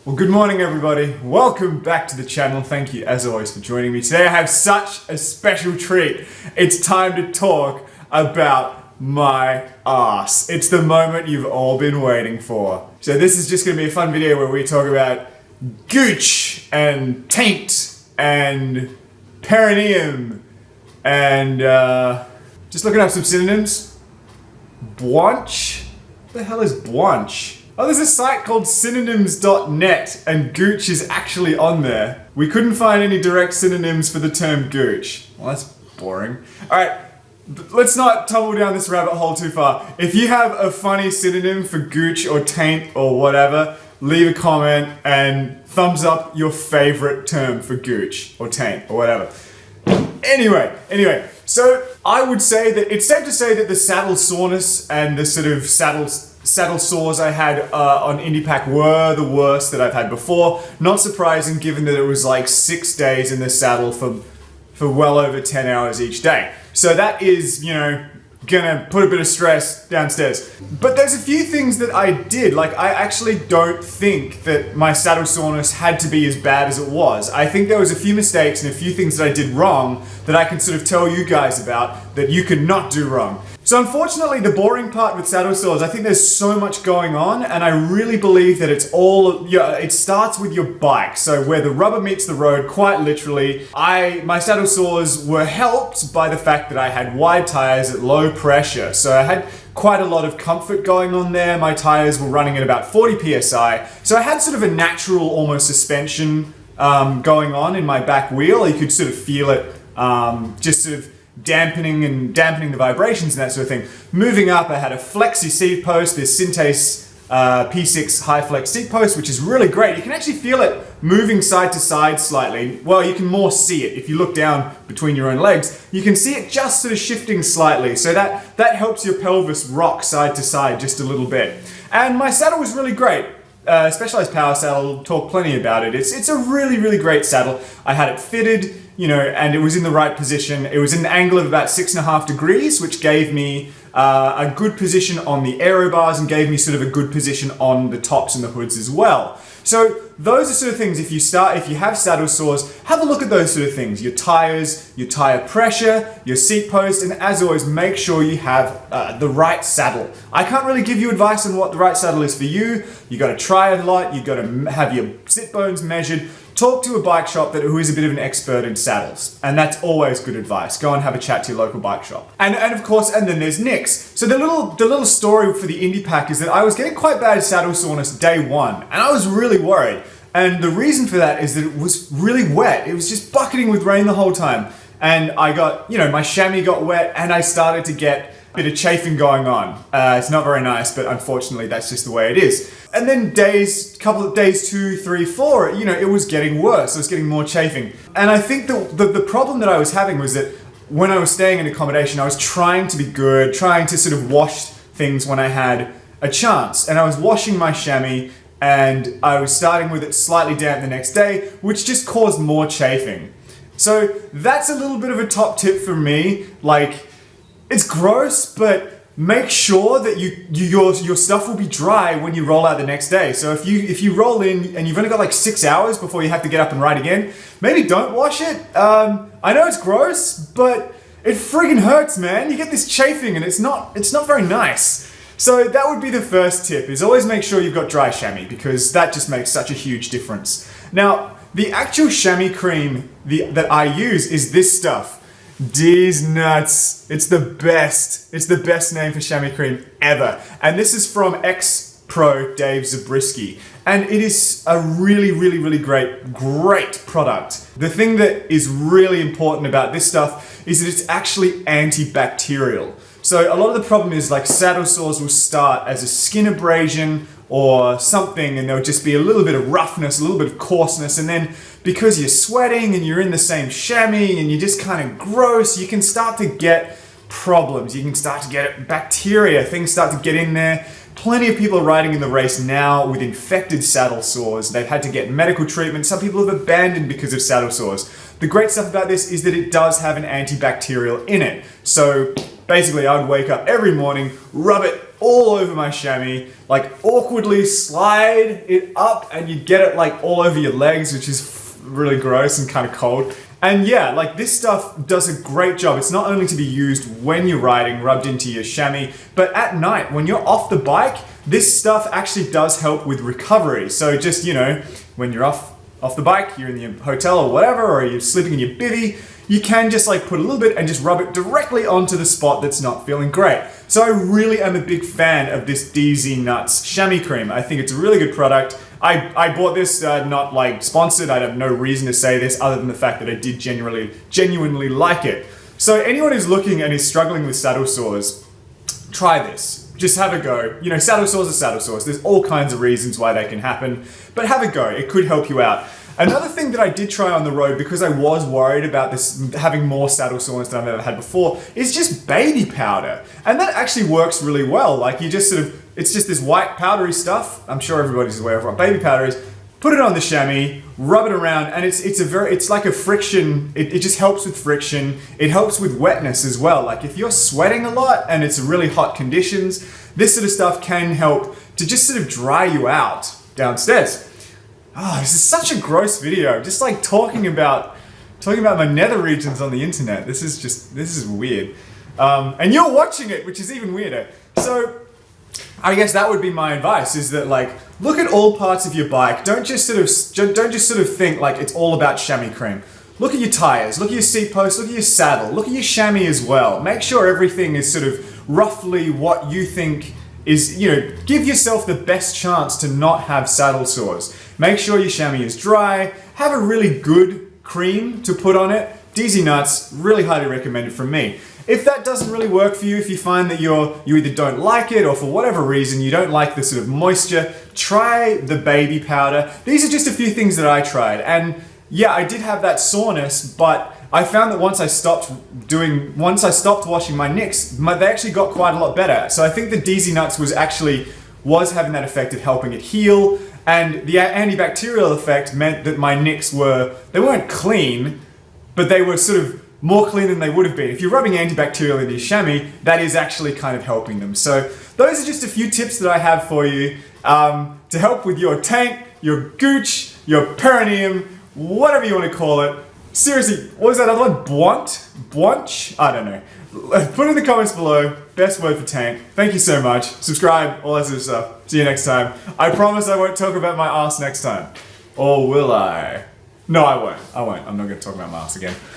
Well, good morning everybody. Welcome back to the channel. Thank you as always for joining me. Today I have such a special treat. It's time to talk about my arse. It's the moment you've all been waiting for. So this is just going to be a fun video where we talk about gooch and taint and perineum and just looking up some synonyms. Bwanch? What the hell is bwanch? Oh, there's a site called synonyms.net and gooch is actually on there. We couldn't find any direct synonyms for the term gooch. Well, that's boring. Alright, let's not tumble down this rabbit hole too far. If you have a funny synonym for gooch or taint or whatever, leave a comment and thumbs up your favorite term for gooch or taint or whatever. Anyway, so I would say that it's safe to say that the saddle soreness and the sort of saddle sores I had on IndiePack were the worst that I've had before. Not surprising given that it was like 6 days in the saddle for well over 10 hours each day. So that is, you know, gonna put a bit of stress downstairs. But there's a few things that I did. Like, I actually don't think that my saddle soreness had to be as bad as it was. I think there was a few mistakes and a few things that I did wrong that I can sort of tell you guys about that you could not do wrong. So unfortunately, the boring part with saddle sores, I think there's so much going on, and I really believe that it's all, it starts with your bike. So where the rubber meets the road, quite literally, my saddle sores were helped by the fact that I had wide tires at low pressure. So I had quite a lot of comfort going on there. My tires were running at about 40 PSI. So I had sort of a natural, almost suspension going on in my back wheel. You could sort of feel it just sort of dampening the vibrations and that sort of thing. Moving up, I had a flexi seat post, this Syntace P6 high flex seat post, which is really great. You can actually feel it moving side to side slightly. Well, you can more see it. If you look down between your own legs, you can see it just sort of shifting slightly. So that helps your pelvis rock side to side just a little bit. And my saddle was really great. Specialized power saddle, talk plenty about it. It's a really, really great saddle. I had it fitted, you know, and it was in the right position. It was in an angle of about 6.5 degrees, which gave me a good position on the aero bars and gave me sort of a good position on the tops and the hoods as well. So those are sort of things, if you have saddle sores, have a look at those sort of things. Your tires, your tire pressure, your seat post, and as always, make sure you have the right saddle. I can't really give you advice on what the right saddle is for you. You gotta try it a lot, you gotta have your sit bones measured. Talk to a bike shop who is a bit of an expert in saddles, and that's always good advice. Go and have a chat to your local bike shop. And of course, and then there's Nick's. So the little story for the IndiePack is that I was getting quite bad saddle soreness day one, and I was really worried. And the reason for that is that it was really wet. It was just bucketing with rain the whole time. And I got, you know, my chamois got wet, and I started to get a bit of chafing going on. It's not very nice, but unfortunately that's just the way it is. And then couple of days 2, 3, 4, you know, it was getting worse. I was getting more chafing. And I think the problem that I was having was that when I was staying in accommodation, I was trying to be good, trying to sort of wash things when I had a chance. And I was washing my chamois, and I was starting with it slightly damp the next day, which just caused more chafing. So that's a little bit of a top tip for me. Like, it's gross, but make sure that your stuff will be dry when you roll out the next day. So if you roll in and you've only got like 6 hours before you have to get up and ride again, maybe don't wash it. I know it's gross, but it friggin' hurts, man. You get this chafing and it's not very nice. So that would be the first tip, is always make sure you've got dry chamois, because that just makes such a huge difference. Now, the actual chamois cream that I use is this stuff. DZnuts. It's the best. It's the best name for chamois cream ever. And this is from ex-pro Dave Zabriskie. And it is a really, really, really great product. The thing that is really important about this stuff is that it's actually antibacterial. So a lot of the problem is, like, saddle sores will start as a skin abrasion or something, and there'll just be a little bit of roughness, a little bit of coarseness, and then because you're sweating and you're in the same chamois and you're just kind of gross, you can start to get problems. You can start to get bacteria, things start to get in there. Plenty of people are riding in the race now with infected saddle sores. They've had to get medical treatment. Some people have abandoned because of saddle sores. The great stuff about this is that it does have an antibacterial in it. So basically, I would wake up every morning, rub it all over my chamois, like awkwardly slide it up, and you get it like all over your legs, which is really gross and kind of cold. And yeah, like this stuff does a great job. It's not only to be used when you're riding, rubbed into your chamois, but at night when you're off the bike, this stuff actually does help with recovery. So just, you know, when you're off the bike, you're in your hotel or whatever, or you're sleeping in your bivvy, you can just like put a little bit and just rub it directly onto the spot that's not feeling great. So I really am a big fan of this DZnuts chamois cream. I think it's a really good product. I bought this, not like sponsored. I have no reason to say this other than the fact that I did genuinely like it. So anyone who's looking and is struggling with saddle sores, try this. Just have a go. You know, saddle sores are saddle sores. There's all kinds of reasons why they can happen, but have a go. It could help you out. Another thing that I did try on the road, because I was worried about this having more saddle soreness than I've ever had before, is just baby powder. And that actually works really well. Like you just sort of, it's just this white powdery stuff. I'm sure everybody's aware of what baby powder is. Put it on the chamois, rub it around, and it's like a friction. It just helps with friction. It helps with wetness as well. Like if you're sweating a lot and it's really hot conditions, this sort of stuff can help to just sort of dry you out downstairs. Oh, this is such a gross video. Just like talking about my nether regions on the internet. This is weird. And you're watching it, which is even weirder. So I guess that would be my advice, is that like, look at all parts of your bike. Don't just sort of think like it's all about chamois cream. Look at your tires, look at your seat posts, look at your saddle, look at your chamois as well. Make sure everything is sort of roughly what you think is, you know, give yourself the best chance to not have saddle sores. Make sure your chamois is dry. Have a really good cream to put on it. DZnuts, really highly recommended from me. If that doesn't really work for you, if you find that you either don't like it or for whatever reason you don't like the sort of moisture, try the baby powder. These are just a few things that I tried. And yeah, I did have that soreness, but I found that once I stopped washing my nicks, they actually got quite a lot better. So I think the DZnuts was having that effect of helping it heal, and the antibacterial effect meant that my nicks they weren't clean, but they were sort of more clean than they would have been. If you're rubbing antibacterial into your chamois, that is actually kind of helping them. So those are just a few tips that I have for you to help with your taint, your gooch, your perineum, whatever you want to call it. Seriously, what was that other one? Bwanch? I don't know. Put in the comments below, best word for taint. Thank you so much. Subscribe, all that sort of stuff. See you next time. I promise I won't talk about my arse next time. Or will I? No, I won't. I'm not going to talk about my arse again.